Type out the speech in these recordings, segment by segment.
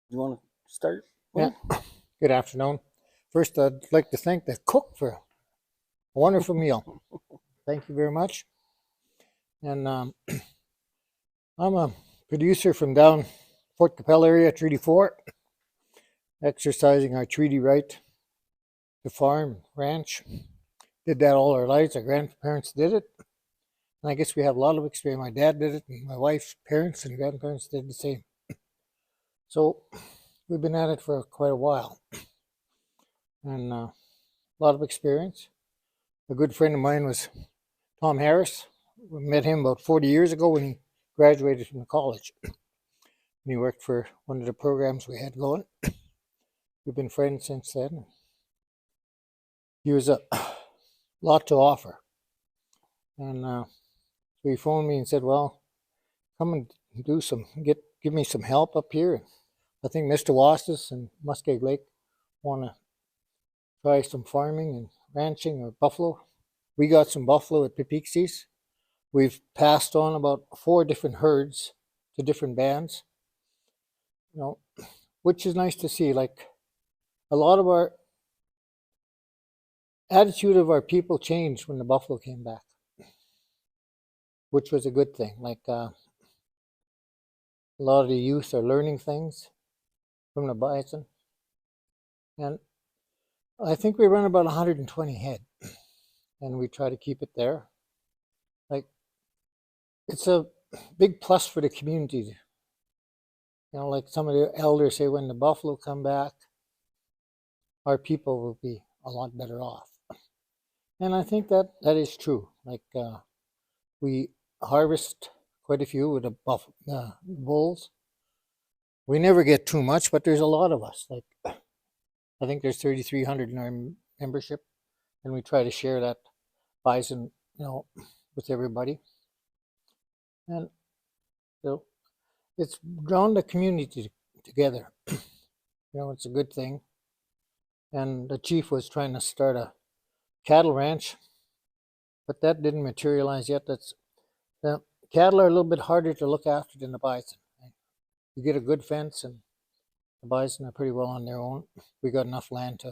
You want to start? Yeah, Well, good afternoon. First, I'd like to thank the cook for a wonderful meal. Thank you very much. And I'm a producer from down Fort Capel area, Treaty Fort, exercising our treaty right to farm, ranch. Did that all our lives. Our grandparents did it. And I guess we have a lot of experience. My dad did it, and my wife's parents and grandparents did the same. So we've been at it for quite a while and a lot of experience. A good friend of mine was Tom Harris. We met him about 40 years ago when he graduated from college. And he worked for one of the programs we had going. We've been friends since then. He was a lot to offer. And so he phoned me and said, well, come and give me some help up here. I think Mr. Wastis and Muskeg Lake want to try some farming and ranching or buffalo. We got some buffalo at Pepexi's. We've passed on about 4 different herds to different bands, you know, which is nice to see. Like a lot of our attitude of our people changed when the buffalo came back, which was a good thing. Like a lot of the youth are learning things from the bison, and I think we run about 120 head, and we try to keep it there. Like it's a big plus for the community. Like some of the elders say, when the buffalo come back, our people will be a lot better off. And I think that is true. Like we harvest quite a few with the bulls. We never get too much, but there's a lot of us. Like I think there's 3,300 in our membership, and we try to share that bison, with everybody. And so it's drawn the community together. It's a good thing. And the chief was trying to start a cattle ranch, but that didn't materialize yet. The cattle are a little bit harder to look after than the bison. You get a good fence, and the bison are pretty well on their own. We got enough land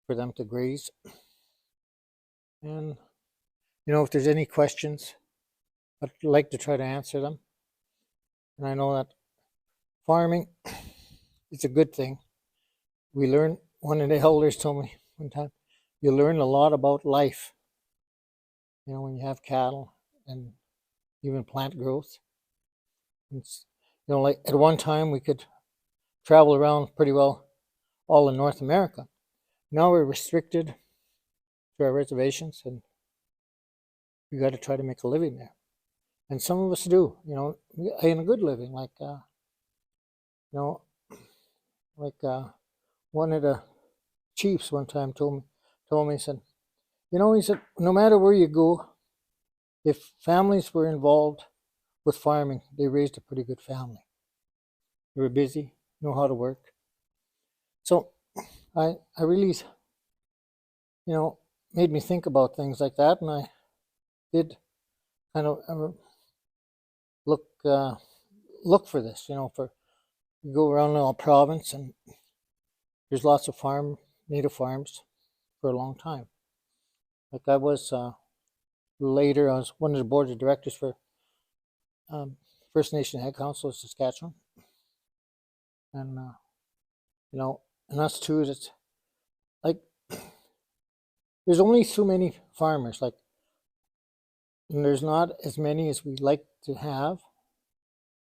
for them to graze. And if there's any questions, I'd like to try to answer them. And I know that farming is a good thing. We learn. One of the elders told me one time, you learn a lot about life. When you have cattle and even plant growth. It's, like at one time we could travel around pretty well all in North America. Now we're restricted to our reservations, and we got to try to make a living there. And some of us do, in a good living, like one of the chiefs one time told me, he said, no matter where you go, if families were involved with farming, they raised a pretty good family. They were busy, know how to work. So I really, made me think about things like that, and I did kind of look for this. You go around the province, and there's lots of native farms for a long time. Like I was later, I was one of the board of directors for First Nation Head Council of Saskatchewan, and and us too. It's like there's only so many farmers. Like, and there's not as many as we'd like to have,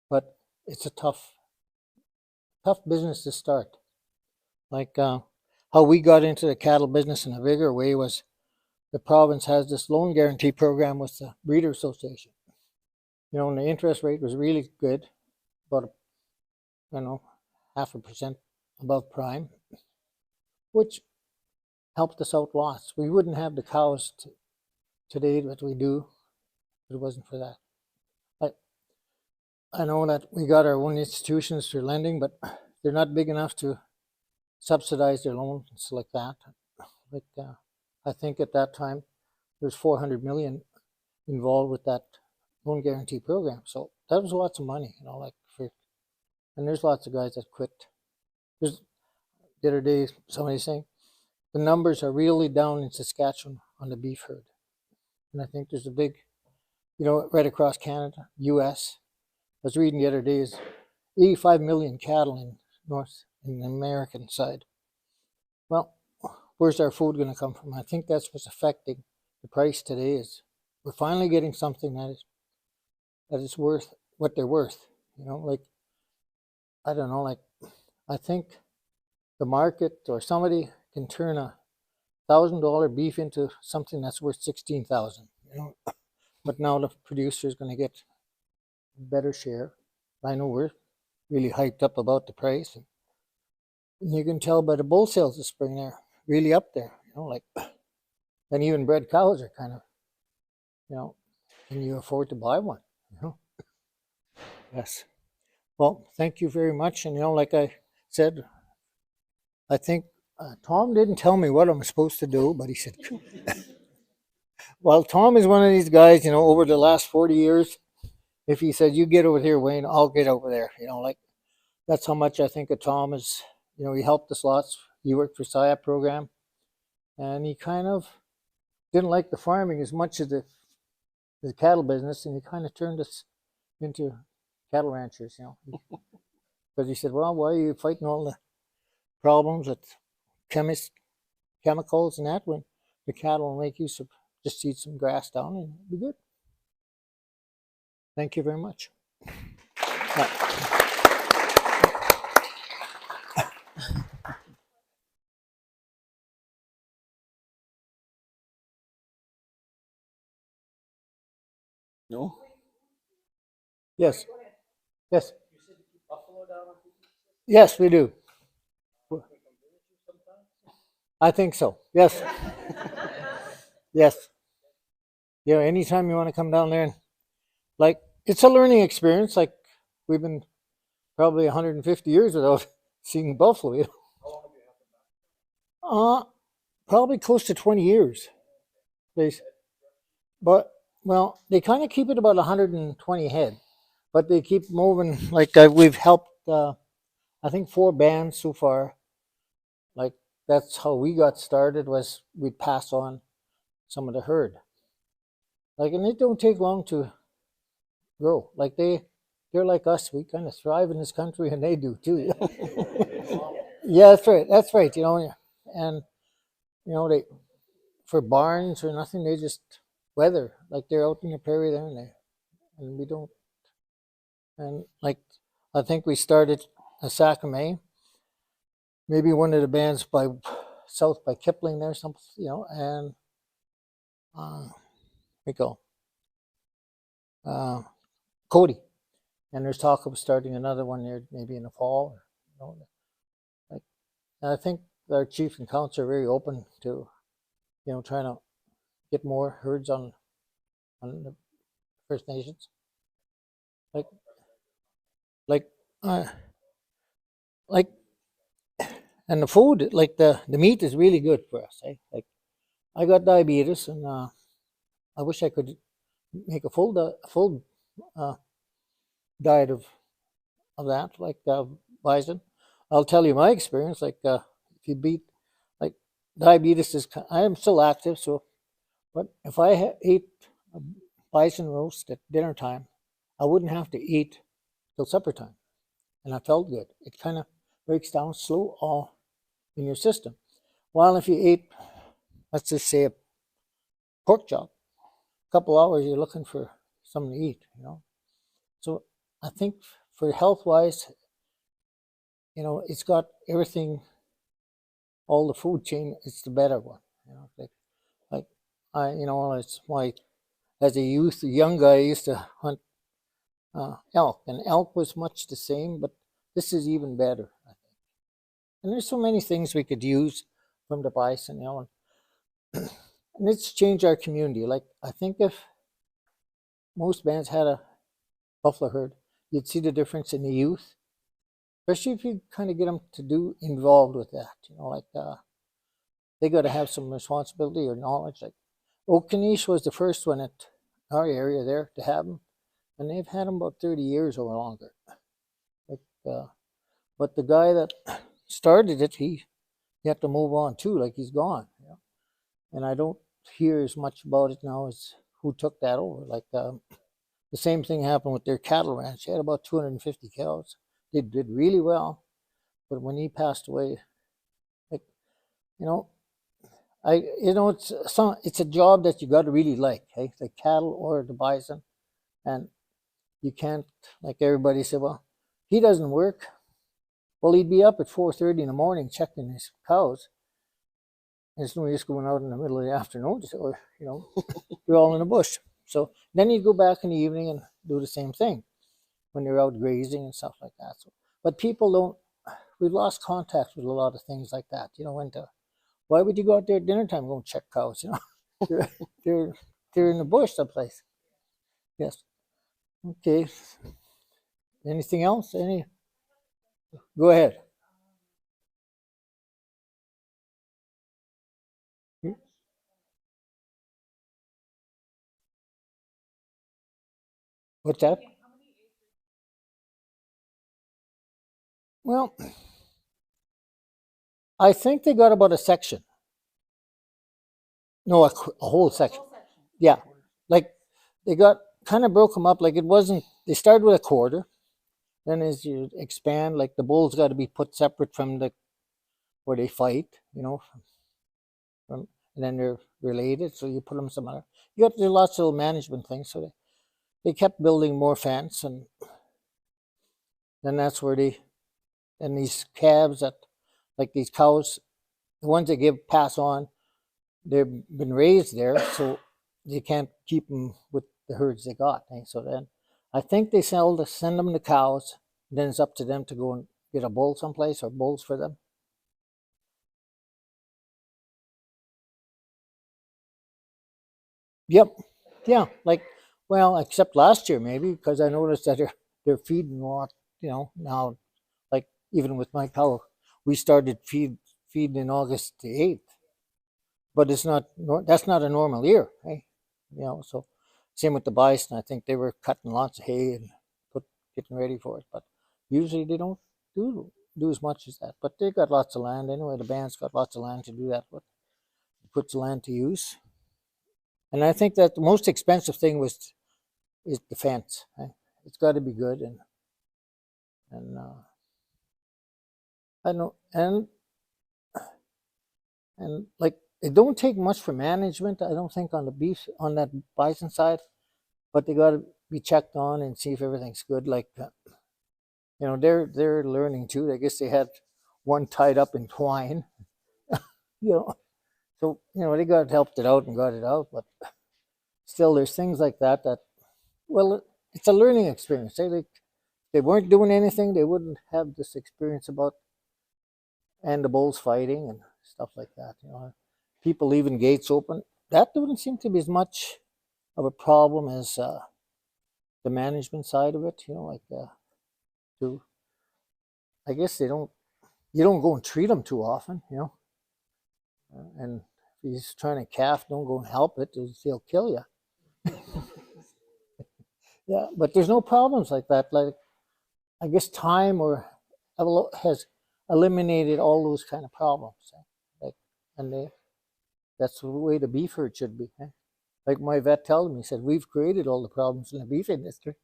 but it's a tough business to start. Like how we got into the cattle business in a bigger way was the province has this loan guarantee program with the Breeder Association. And the interest rate was really good, about 0.5% above prime, which helped us out lots. We wouldn't have the cows today that we do if it wasn't for that. I know that we got our own institutions for lending, but they're not big enough to subsidize their loans like that. Like I think at that time there's 400 million involved with that loan guarantee program. So that was lots of money, like for And there's lots of guys that quit. There's the other day somebody saying the numbers are really down in Saskatchewan on the beef herd. And I think there's a big, right across Canada, US. I was reading the other day is 85 million cattle in the American side. Well, where's our food going to come from? I think that's what's affecting the price today is we're finally getting something that is worth what they're worth. Like, I don't know, like, I think the market or somebody can turn $1,000 beef into something that's worth 16,000. But now the producer is going to get a better share. I know we're really hyped up about the price, and you can tell by the bull sales this spring they're really up there. Like, and even bred cows are kind of, can you afford to buy one? Yes. Well, thank you very much. And like I said, I think Tom didn't tell me what I'm supposed to do, but he said, well, Tom is one of these guys, over the last 40 years, if he said, you get over here, Wayne, I'll get over there. Like, that's how much I think of Tom is, he helped us lots. He worked for SIAP program, and he kind of didn't like the farming as much as the cattle business, and he kind of turned us into cattle ranchers, because he said, well, why are you fighting all the problems with chemicals and that when the cattle will make use of just eat some grass down and be good. Thank you very much. No? Yes. Yes. Yes, we do. I think so. Yes. Yes. Anytime you want to come down there, and like, it's a learning experience. Like, we've been probably 150 years without seeing buffalo. Probably close to 20 years. But well, they kind of keep it about 120 head, but they keep moving. Like, we've helped, I think 4 bands so far. Like, that's how we got started, was we'd pass on some of the herd. Like, and it don't take long to grow. Like, they're like us. We kind of thrive in this country, and they do too. Yeah, that's right. That's right. And they, for barns or nothing, they just weather. Like, they're out in the prairie there, and we don't. And like, I think we started a Sakamay, maybe one of the bands by south by Kipling there, something, and we go. Cody, and there's talk of starting another one there maybe in the fall. Like, and I think our chief and council are very open to, trying to get more herds on the First Nations. Like, and the food, like the meat is really good for us. Like, I got diabetes, and I wish I could make a full diet of that, like bison. I'll tell you my experience. Like, if you beat, like, diabetes is, I am still active, so, but if I ate a bison roast at dinner time, I wouldn't have to eat till supper time, and I felt good. It kind of breaks down slow all in your system. While if you ate, let's just say, a pork chop, a couple hours you're looking for something to eat. So I think for health wise, it's got everything. All the food chain, it's the better one. Like I, it's my, as a young guy, I used to hunt elk, and elk was much the same, but this is even better, I think. And there's so many things we could use from the bison, and it's changed our community. Like, I think if most bands had a buffalo herd, you'd see the difference in the youth, especially if you kind of get them to do involved with that. Like, they got to have some responsibility or knowledge. Like, Okanish was the first one at our area there to have them, and they've had them about 30 years or longer. Like, but the guy that started it, he had to move on too. Like he's gone, and I don't hear as much about it now as who took that over. Like the same thing happened with their cattle ranch. They had about 250 cows. They did really well, but when he passed away, like you know, it's a job that you got to really like, hey, the cattle or the bison, and you can't like everybody said. Well, he doesn't work. Well, he'd be up at 4:30 in the morning checking his cows. And it's no use going out in the middle of the afternoon, or you're all in the bush. So then you'd go back in the evening and do the same thing when they're out grazing and stuff like that. So, but people don't. We've lost contact with a lot of things like that. Why would you go out there at dinner time and go and check cows? they're, they're they're in the bush someplace. Yes. Okay. Anything else? Go ahead. What's that? Well, I think they got about a section. No, a whole section. Yeah, like they got kind of broke them up. Like it wasn't. They started with a quarter. Then as you expand, like the bulls got to be put separate from the where they fight. And then they're related. So you put them somewhere. You got to do lots of management things. So they kept building more fence, and then that's where and these calves that like these cows, the ones that give pass on, they've been raised there, so you can't keep them with the herds they got. So then I think they send them the cows. Then it's up to them to go and get a bull someplace or bulls for them. Yep. Yeah. Like, well, except last year maybe because I noticed that they're feeding a lot. Now, like even with my cow, we started feeding in August the 8th, but that's not a normal year, hey. So same with the bison. I think they were cutting lots of hay and getting ready for it, but usually they don't do as much as that. But they got lots of land anyway. The band's got lots of land to do that with. It puts the land to use. And I think that the most expensive thing is the fence. Right? It's got to be good, and I know, and like it don't take much for management. I don't think on the beef on that bison side, but they got to be checked on and see if everything's good. Like they're learning too. I guess they had one tied up in twine. You know, so they got helped it out and got it out, but still there's things like that well, it's a learning experience. They weren't doing anything, they wouldn't have this experience about and the bulls fighting and stuff like that. People leaving gates open. That doesn't seem to be as much of a problem as the management side of it. To I guess they don't. You don't go and treat them too often. And if he's trying to calf, don't go and help it. He'll kill you. Yeah, but there's no problems like that. Like I guess time has eliminated all those kind of problems. Like, and that's the way the beef herd should be. Like my vet told me, he said we've created all the problems in the beef industry,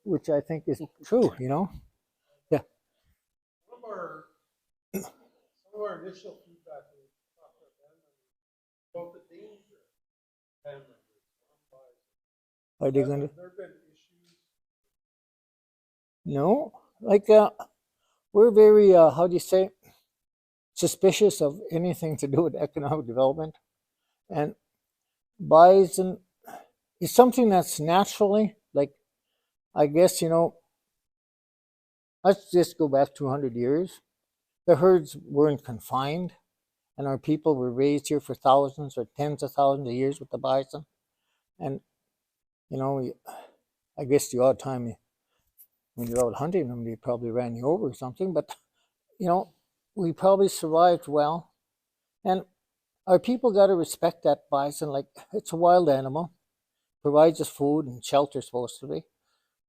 which I think is true. Yeah. Some of our initial feedback when we talked to them about the danger of hamburgers. Are they going to? There have been issues. No. Like we're very how do you say suspicious of anything to do with economic development, and bison is something that's naturally like I guess let's just go back 200 years. The herds weren't confined, and our people were raised here for thousands or tens of thousands of years with the bison. And I guess the odd time when you're out hunting them, they probably ran you over or something. But we probably survived well, and our people got to respect that bison. Like it's a wild animal, provides us food and shelter, supposed to be.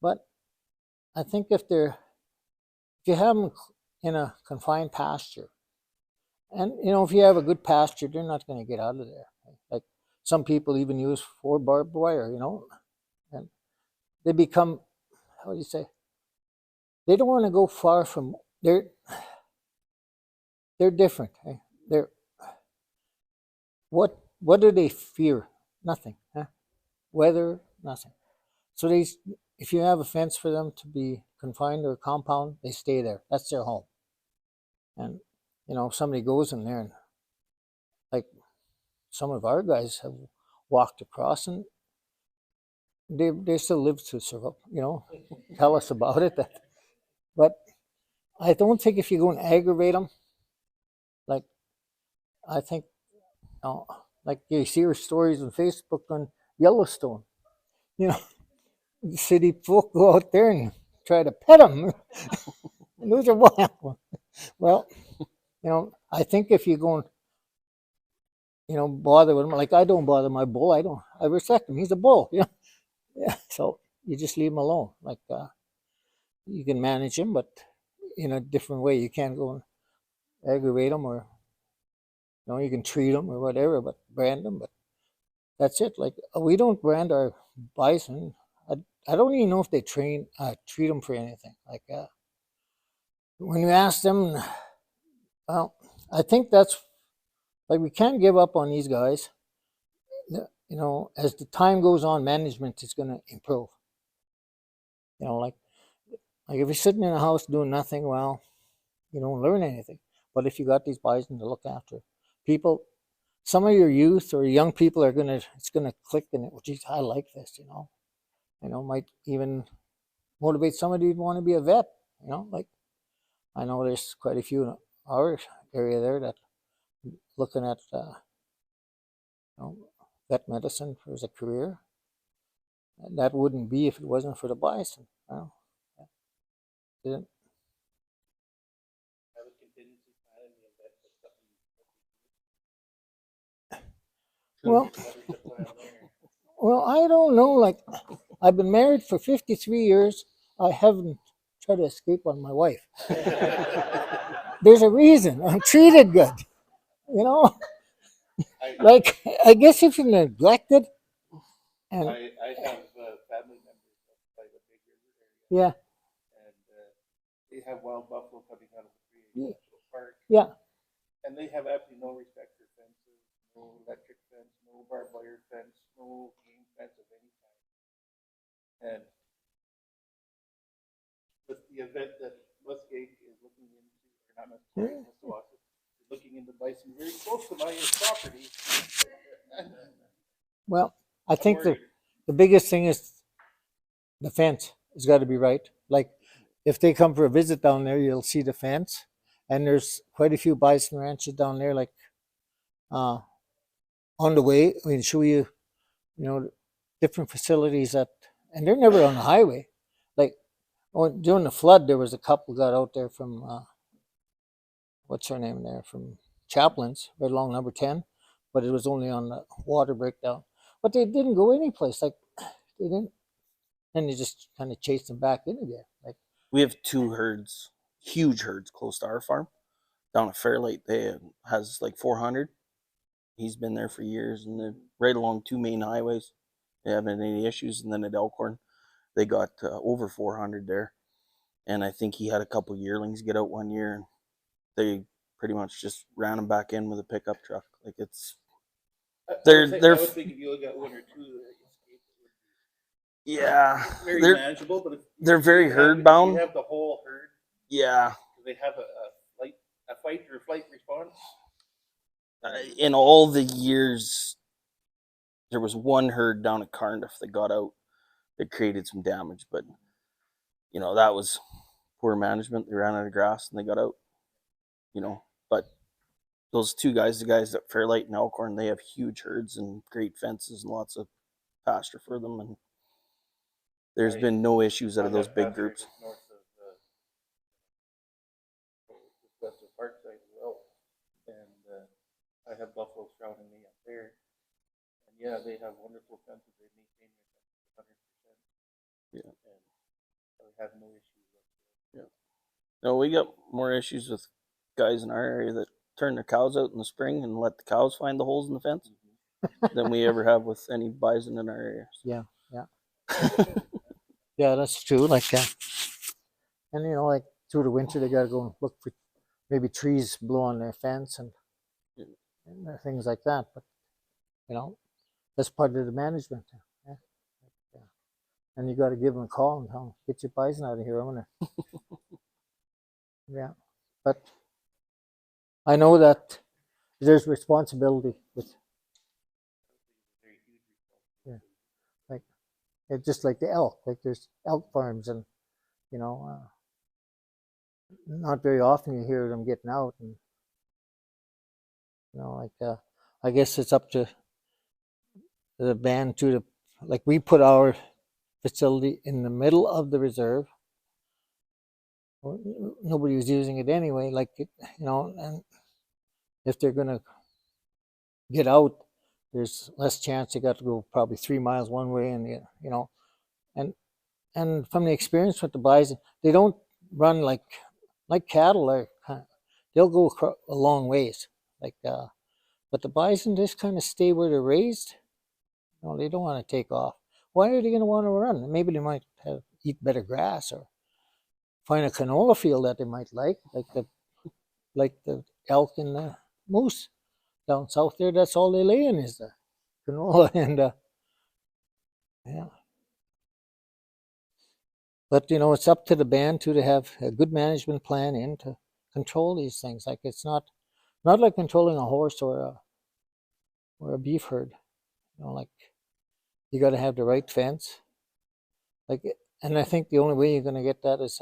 But I think if they're if you have them in a confined pasture, and if you have a good pasture, they're not going to get out of there. Like some people even use for barbed wire, and they become, how do you say, they don't want to go far from, they're different. They're, what do they fear? Nothing. Weather, nothing. So if you have a fence for them to be confined or a compound, they stay there. That's their home. And if somebody goes in there, and like some of our guys have walked across, and they still live to survive. Tell us about it. But I don't think if you go and aggravate them, like I think, like you see your stories on Facebook on Yellowstone. The city folk go out there and try to pet them. Those are wild. Well, I think if you go and bother with him, like I don't bother my bull. I respect him. He's a bull. Yeah. So you just leave him alone. Like you can manage him, but in a different way. You can't go and aggravate him, or you can treat him or whatever, but brand him. But that's it. Like we don't brand our bison. I don't even know if they treat them for anything. Like when you ask them, well, I think that's like we can't give up on these guys. As the time goes on, management is going to improve. Like if you're sitting in a house doing nothing, well, you don't learn anything. But if you got these bison to look after, people, some of your youth or young people it's gonna click, and geez, I like this. Might even motivate somebody to want to be a vet. Like I know there's quite a few in our area there that looking at vet medicine as a career. And that wouldn't be if it wasn't for the bison. Didn't. Have a contingency plan in the event that something. Well, What is the plan there? well, I don't know. Like, I've been married for 53 years. I haven't tried to escape on my wife. There's a reason. I'm treated good. Like, I guess if you're neglected, and I have family members by the big river area, yeah, and they have wild buffalo coming out of the Pinay yeah, National Park, yeah. and they have absolutely no respect for fences, no electric fence, no barbed wire fence, no game fence of any kind. And with the event that Westgate is looking into, or not necessarily Mississauga, looking into bison very close to my property. Well, I I'm think worried. the biggest thing is the fence has got to be right. Like, if they come for a visit down there, you'll see the fence, and there's quite a few bison ranches down there. Like, on the way, I mean, show you, different facilities and they're never on the highway. Like, during the flood, there was a couple got out there from what's her name there, from Chaplin's, right along number 10, but it was only on the water breakdown. But they didn't go anyplace. Like, they didn't, and they just kind of chased them back in again. Like, We have two herds, huge herds close to our farm. Down at Fairlight, they has like 400. He's been there for years, and they're right along two main highways. They haven't any issues. And then at Elkhorn, they got over 400 there. And I think he had a couple yearlings get out one year, and they pretty much just ran them back in with a pickup truck. Like it's I would think if you got one or two that escaped, it would be yeah, very they're manageable. But if they're very herd if bound. you have the whole herd, Yeah, do they have a fight or flight response? in all the years, there was one herd down at Cardiff that got out that created some damage, but that was poor management. They ran out of grass and they got out. But those two guys, the guys at Fairlight and Elkhorn, they have huge herds and great fences and lots of pasture for them, and there's been no issues out of those big groups. North of west of Parkside as well, and I have buffalo surrounding me up there, and yeah, they have wonderful fences. They maintain their fences 100%. Yeah, and I have no issues with it. yeah. No, we got more issues with guys in our area that turn their cows out in the spring and let the cows find the holes in the fence than we ever have with any bison in our area. Yeah, yeah, yeah. That's true. Like, and like through the winter, they gotta go and look for maybe trees blow on their fence and things like that. But that's part of the management. Yeah, yeah. And you got to give them a call and tell them, get your bison out of here. I'm gonna. Yeah, but I know that there's responsibility with, yeah, like it's just like the elk. Like there's elk farms, and you know, not very often you hear them getting out, and I guess it's up to the band to the, like we put our facility in the middle of the reserve. Nobody was using it anyway. Like and if they're gonna get out, there's less chance. You got to go probably 3 miles one way, and and from the experience with the bison, they don't run like cattle. They'll go a long ways. Like, but the bison just kind of stay where they're raised. They don't want to take off. Why are they going to want to run? Maybe they might eat better grass or find a canola field that they might like the elk and the moose down south there. That's all they lay in is the canola and yeah. But it's up to the band to have a good management plan in to control these things. Like it's not like controlling a horse or a beef herd. Like you got to have the right fence. Like, and I think the only way you're going to get that is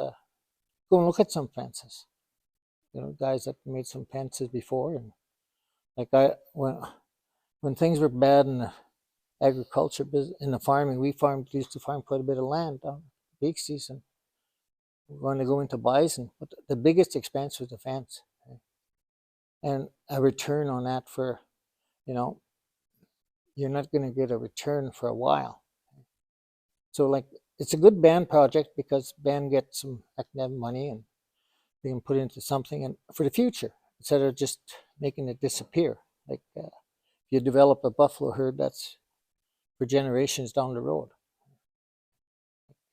go and look at some fences. Guys that made some fences before, and like when things were bad in the agriculture business, in the farming, used to farm quite a bit of land down peak season. We're going to go into bison, but the biggest expense was the fence, and a return on that for, you're not going to get a return for a while. So like it's a good band project because band gets some academic money and they can put into something and for the future instead of just making it disappear. Like you develop a buffalo herd that's for generations down the road.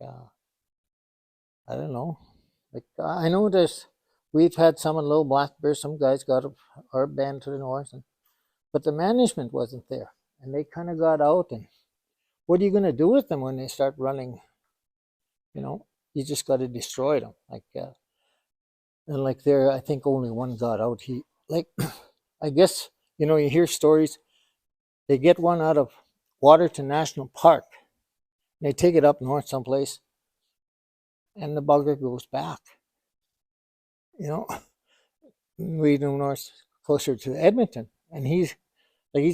I don't know. Like I know we've had some in Little Black Bear. Some guys got our band to the north, but the management wasn't there, and they kind of got out. And what are you going to do with them when they start running? You just got to destroy them. Like and like there, I think only one got out. He like, I guess you hear stories. They get one out of Waterton National Park. And they take it up north someplace, and the bugger goes back. We go north closer to Edmonton, and he's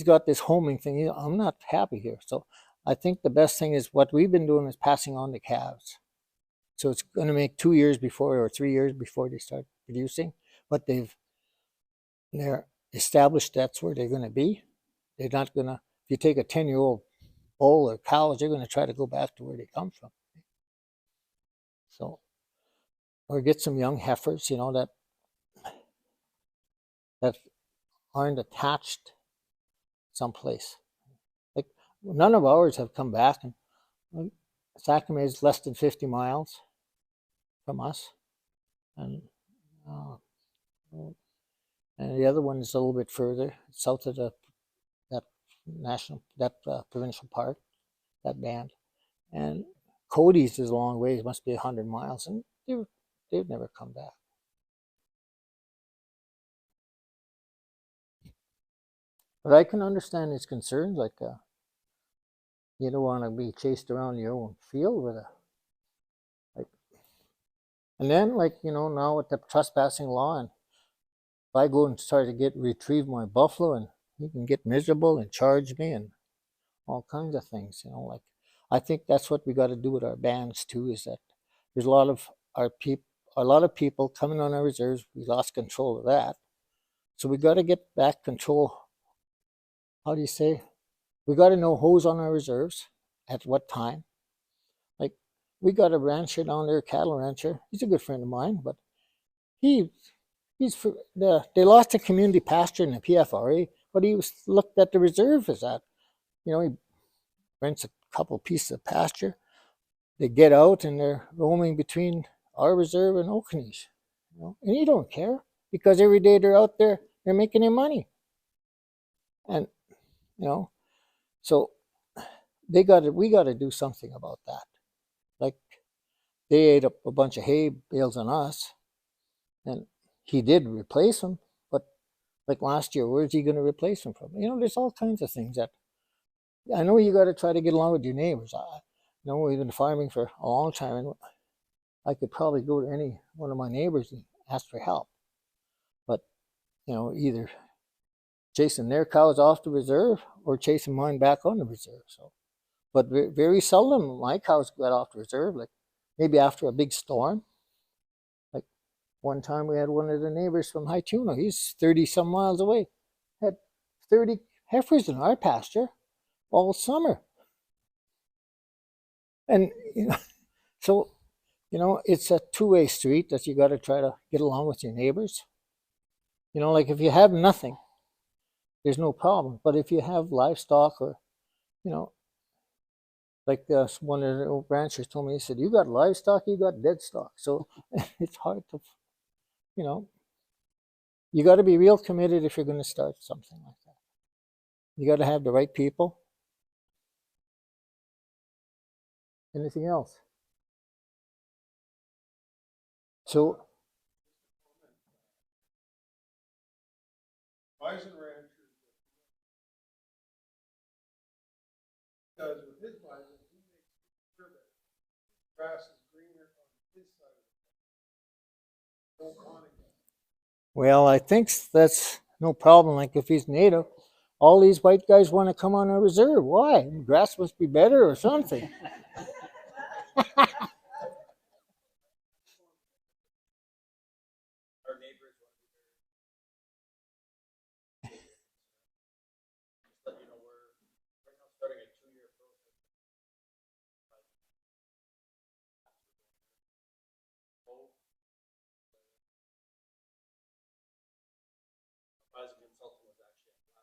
got this homing thing. I'm not happy here, so I think the best thing is what we've been doing is passing on the calves. So it's going to make 2 years before or 3 years before they start producing, but they're established that's where they're going to be. They're not going to. If you take a 10-year-old bull or cows, they're going to try to go back to where they come from. So, or get some young heifers, that aren't attached someplace. Like none of ours have come back, and Sacramento is less than 50 miles from us, and the other one is a little bit further south of that provincial park, that band, and Cody's is a long ways, must be 100 miles, and they've never come back. But I can understand his concerns, like you don't want to be chased around your own field with and then now with the trespassing law, and if I go and start to retrieve my buffalo, and he can get miserable and charge me and all kinds of things, like I think that's what we got to do with our bands too, is that there's a lot of people coming on our reserves. We lost control of that. So we got to get back control. How do you say? We got to know who's on our reserves at what time. Like we got a rancher down there, a cattle rancher. He's a good friend of mine, but he he's for they lost a community pasture in the PFRA, but he was looked at the reserve as that. He rents a couple pieces of pasture. They get out and they're roaming between our reserve and Okonee's. And he don't care because every day they're out there, they're making their money. And so we got to do something about that. Like they ate up a bunch of hay bales on us, and he did replace them. But like last year, where's he going to replace them from? There's all kinds of things that I know you got to try to get along with your neighbors. We've been farming for a long time, and I could probably go to any one of my neighbors and ask for help. But either chasing their cows off the reserve or chasing mine back on the reserve. So, but very seldom my cows got off the reserve. Like maybe after a big storm. Like one time we had one of the neighbors from High Tuna. He's 30 some miles away. Had 30 heifers in our pasture all summer. And so it's a two-way street that you got to try to get along with your neighbors. Like if you have nothing, there's no problem. But if you have livestock or, like one of the old ranchers told me, he said, you got livestock, you got dead stock. So it's hard to, you got to be real committed if you're going to start something like that. You got to have the right people. Anything else? So Bison ranchers, because with his bison, he makes sure that grass is greener on his side of the fence. Don't want it. well, I think that's no problem. Like if he's native, all these white guys want to come on our reserve. Why? Grass must be better or something. Our neighbors want to be very, just let you know we're right now starting a 2-year process. Advising consultant was actually at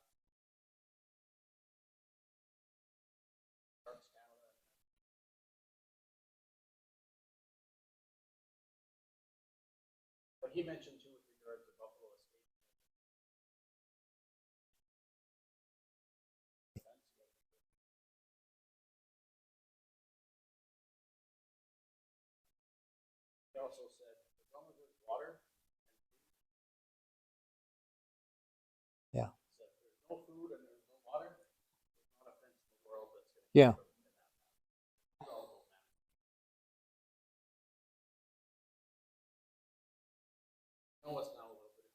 Parks Canada. What he mentioned too with regard to Buffalo Estate. He also said, as long as there's water, Yeah. said, if there's no food and there's no water, there's not a fence in the world that's going to Yeah. know us now a little bit.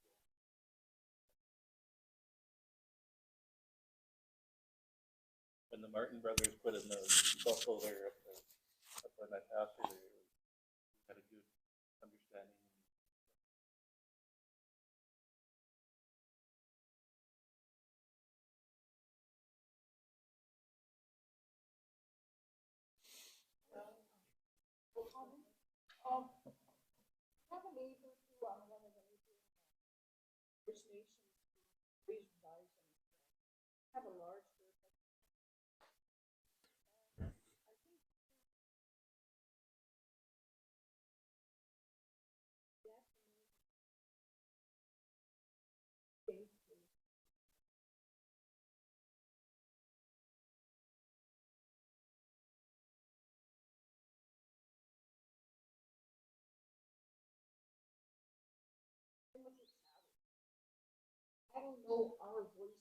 When the Martin brothers put in the buffalo there up on that pasture, they had a good understanding. Have a neighbor who one of the First Nations raised bison have a large group of I don't know our voices.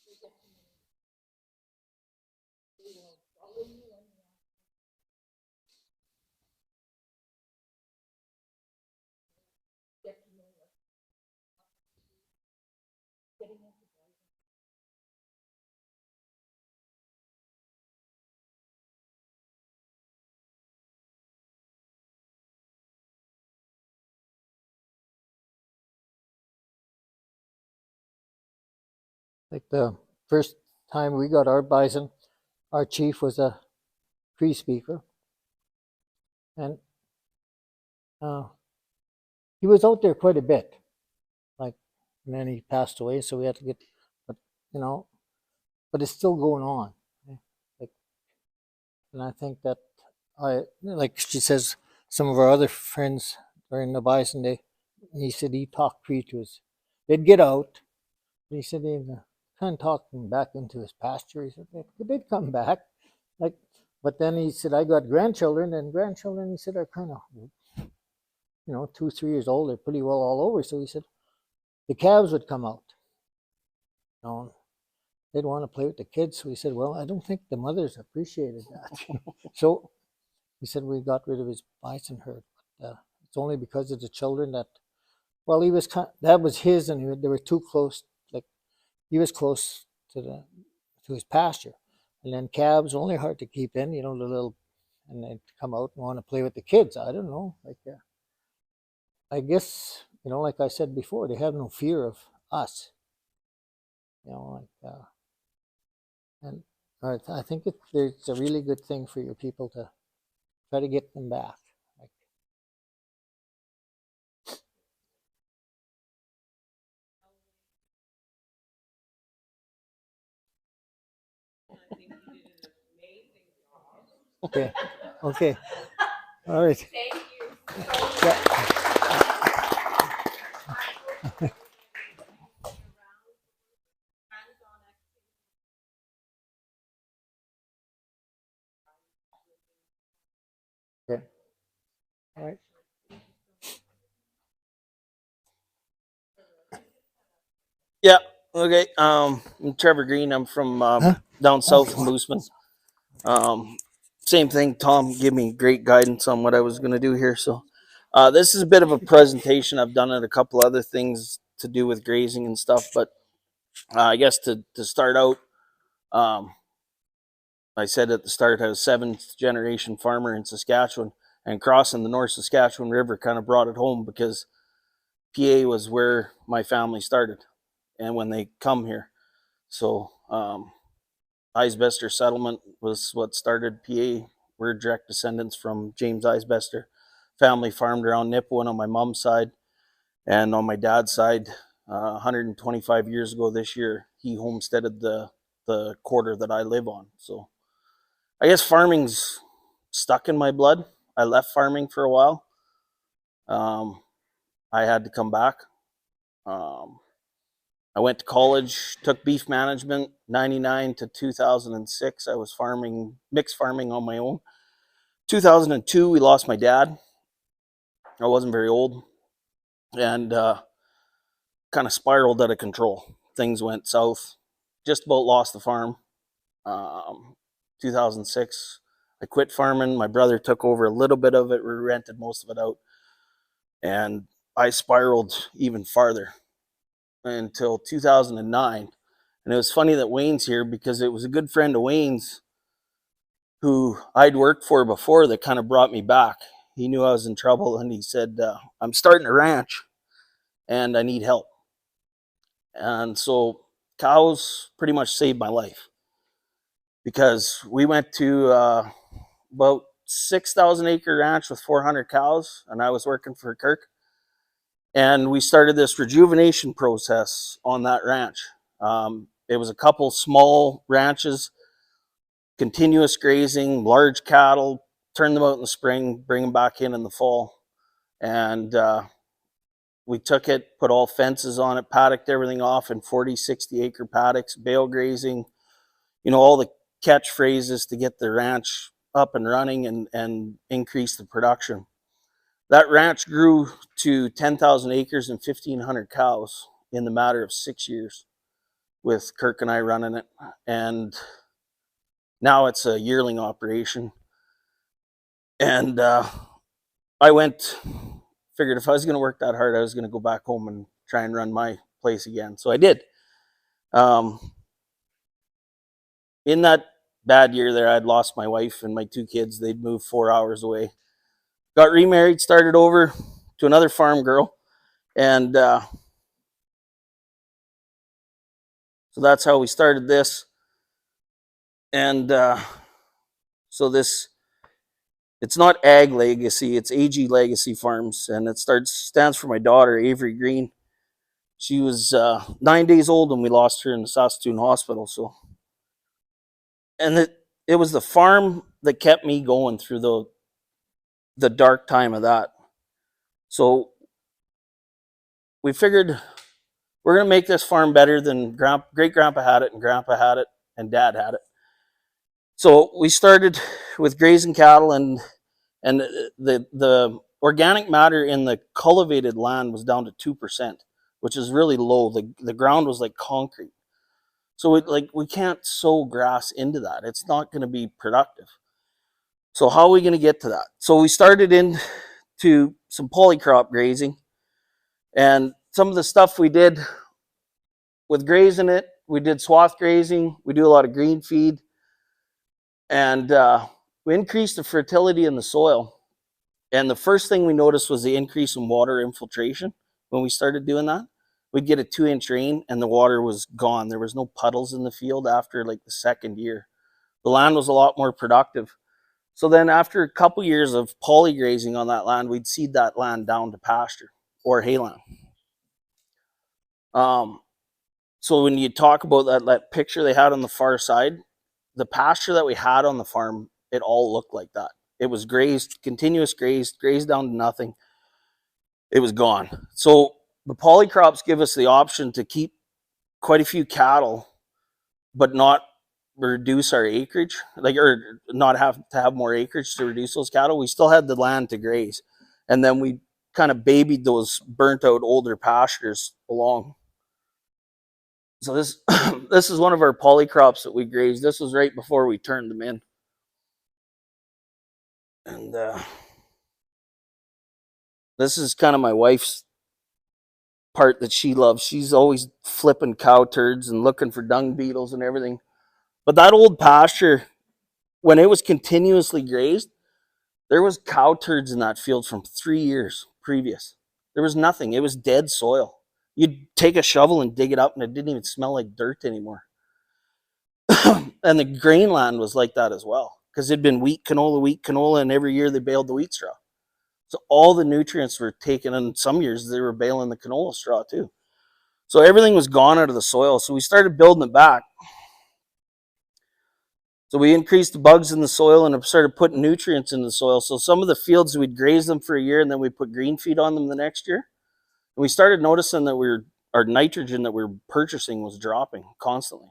They get to know you. They will follow you when you get to know what getting into bison. Like the first time we got our bison, our chief was a Cree speaker, and he was out there quite a bit. Like, and then he passed away, so we had to get, but you know, but it's still going on. Like, and I think that like she says, some of our other friends during the Bison Day, he said he talked Cree to us. They'd get out, and he said he kind of talked them back into his pasture. He said they'd come back, like, but then he said I got grandchildren, and grandchildren, he said, are kind of, 2, 3 years old. They're pretty well all over. So he said the calves would come out. They'd want to play with the kids. So he said, well, I don't think the mothers appreciated that. So he said we got rid of his bison herd. But, it's only because of the children that, well, he was that was his, and they were too close. Like, he was close to his pasture, and then calves only hard to keep in. The little, and they'd come out and want to play with the kids. I don't know, like. I guess, like I said before, they have no fear of us. And I think it's a really good thing for your people to try to get them back. Like, okay, okay, all right. Thank you. Yeah. Okay. All right. Yeah. Okay. I'm Trevor Green. I'm from down south from Mooseman. Same thing. Tom gave me great guidance on what I was going to do here. So this is a bit of a presentation. I've done it a couple other things to do with grazing and stuff, but I guess to start out, I said at the start I was 7th generation farmer in Saskatchewan, and crossing the North Saskatchewan River kind of brought it home because PA was where my family started and when they come here. So Eisbester settlement was what started PA. We're direct descendants from James Eisbester. Family farmed around Nipawin on my mom's side, and on my dad's side, 125 years ago this year, he homesteaded the quarter that I live on. So I guess farming's stuck in my blood. I left farming for a while. I had to come back. I went to college, took beef management, 99 to 2006. I was mixed farming on my own. 2002, we lost my dad. I wasn't very old, and kind of spiraled out of control. Things went south. Just about lost the farm. 2006, I quit farming. My brother took over a little bit of it. We rented most of it out. And I spiraled even farther until 2009. And it was funny that Wayne's here because it was a good friend of Wayne's who I'd worked for before that kind of brought me back. He knew I was in trouble, and he said, I'm starting a ranch and I need help. And so cows pretty much saved my life because we went to about 6,000 acre ranch with 400 cows, and I was working for Kirk. And we started this rejuvenation process on that ranch. It was a couple small ranches, continuous grazing, large cattle, turn them out in the spring, bring them back in the fall. And we took it, put all fences on it, paddocked everything off in 40, 60 acre paddocks, bale grazing, all the catchphrases to get the ranch up and running and increase the production. That ranch grew to 10,000 acres and 1,500 cows in the matter of 6 years with Kirk and I running it. And now it's a yearling operation. And I figured if I was going to work that hard, I was going to go back home and try and run my place again. So I did. In that bad year there, I'd lost my wife and my 2 kids. They'd moved 4 hours away. Got remarried, started over to another farm girl. And so that's how we started this. And So it's not Ag Legacy, it's AG Legacy Farms, and it stands for my daughter, Avery Green. She was 9 days old when we lost her in the Saskatoon hospital. So, and it was the farm that kept me going through the dark time of that. So we figured we're going to make this farm better than great grandpa had it, and grandpa had it, and dad had it. So we started with grazing cattle, and the organic matter in the cultivated land was down to 2%, which is really low. The ground was like concrete. So we can't sow grass into that. It's not going to be productive. So how are we going to get to that? So we started into some polycrop grazing, and some of the stuff we did with grazing it, we did swath grazing. We do a lot of green feed, and we increased the fertility in the soil. And the first thing we noticed was the increase in water infiltration when we started doing that. We'd get a 2-inch rain and the water was gone. There was no puddles in the field after like the second year. The land was a lot more productive. So then after a couple years of poly grazing on that land, we'd seed that land down to pasture or hayland. So when you talk about that picture they had on the far side, the pasture that we had on the farm, it all looked like that. It was grazed, continuous grazed down to nothing. It was gone. So the polycrops give us the option to keep quite a few cattle, but not reduce our acreage, or not have to have more acreage to reduce those cattle. We still had the land to graze, and then we kind of babied those burnt out older pastures along. So this this is one of our polycrops that we grazed. This was right before we turned them in, and this is kind of my wife's part that she loves. She's always flipping cow turds and looking for dung beetles and everything. But that old pasture, when it was continuously grazed, there was cow turds in that field from 3 years previous. There was nothing. It was dead soil. You'd take a shovel and dig it up, and it didn't even smell like dirt anymore. And the grain land was like that as well, because it'd been wheat, canola, and every year they baled the wheat straw. So all the nutrients were taken, and some years they were baling the canola straw too. So everything was gone out of the soil. So we started building it back. So we increased the bugs in the soil and started putting nutrients in the soil. So some of the fields, we'd graze them for a year, and then we put green feed on them the next year. And we started noticing that our nitrogen that we were purchasing was dropping constantly.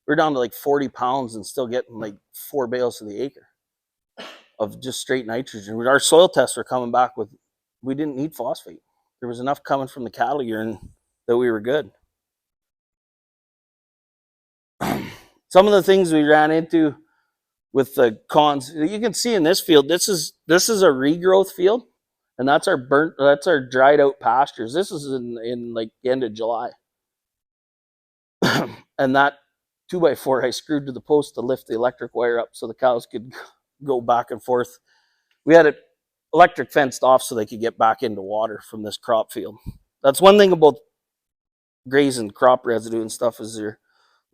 We're down to like 40 pounds and still getting like 4 bales to the acre of just straight nitrogen. Our soil tests were coming back with, we didn't need phosphate. There was enough coming from the cattle urine that we were good. Some of the things we ran into with the cons, you can see in this field, this is a regrowth field, and that's our dried out pastures. This is in like the end of July. And that 2x4 I screwed to the post to lift the electric wire up so the cows could go back and forth. We had it electric fenced off so they could get back into water from this crop field. That's one thing about grazing crop residue and stuff, is your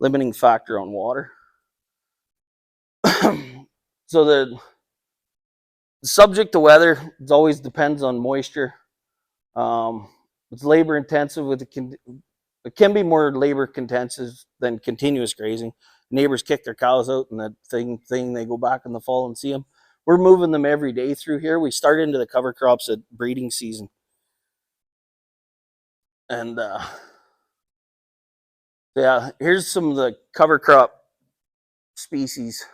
limiting factor on water. So the subject to weather, it always depends on moisture. It's labor intensive. It can be more labor intensive than continuous grazing. Neighbors kick their cows out, and that thing they go back in the fall and see them. We're moving them every day through here. We start into the cover crops at breeding season, and yeah, here's some of the cover crop species.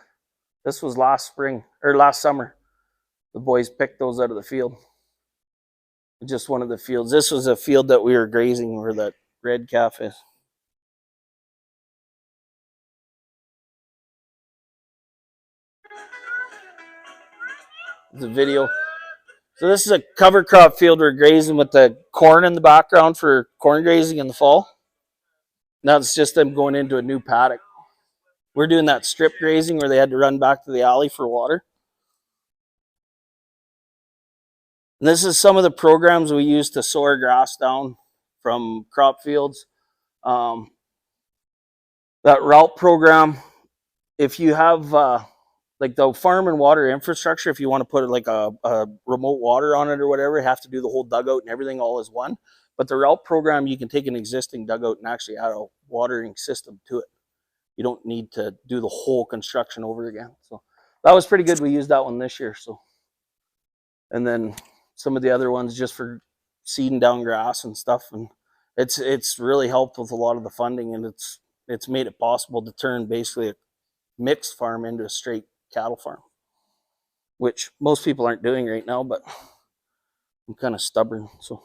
This was last summer. The boys picked those out of the field. Just one of the fields. This was a field that we were grazing where that red calf is. The video. So this is a cover crop field we're grazing with the corn in the background for corn grazing in the fall. Now it's just them going into a new paddock. We're doing that strip grazing where they had to run back to the alley for water. And this is some of the programs we use to sow our grass down from crop fields. That route program, if you have like the farm and water infrastructure, if you want to put like a remote water on it or whatever, you have to do the whole dugout and everything all as one. But the route program, you can take an existing dugout and actually add a watering system to it. You don't need to do the whole construction over again. So that was pretty good. We used that one this year. So, and then some of the other ones just for seeding down grass and stuff. And it's really helped with a lot of the funding, and it's made it possible to turn basically a mixed farm into a straight cattle farm, which most people aren't doing right now, but I'm kind of stubborn. So,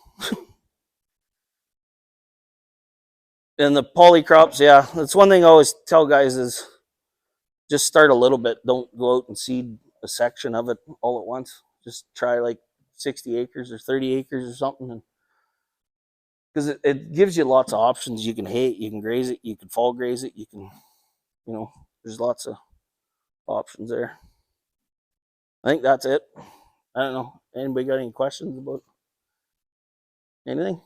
and the polycrops, yeah, that's one thing I always tell guys is just start a little bit. Don't go out and seed a section of it all at once. Just try like 60 acres or 30 acres or something. And because it gives you lots of options. You can hay it, you can graze it, you can fall graze it, you can, there's lots of options there. I think that's it. I don't know. Anybody got any questions about anything?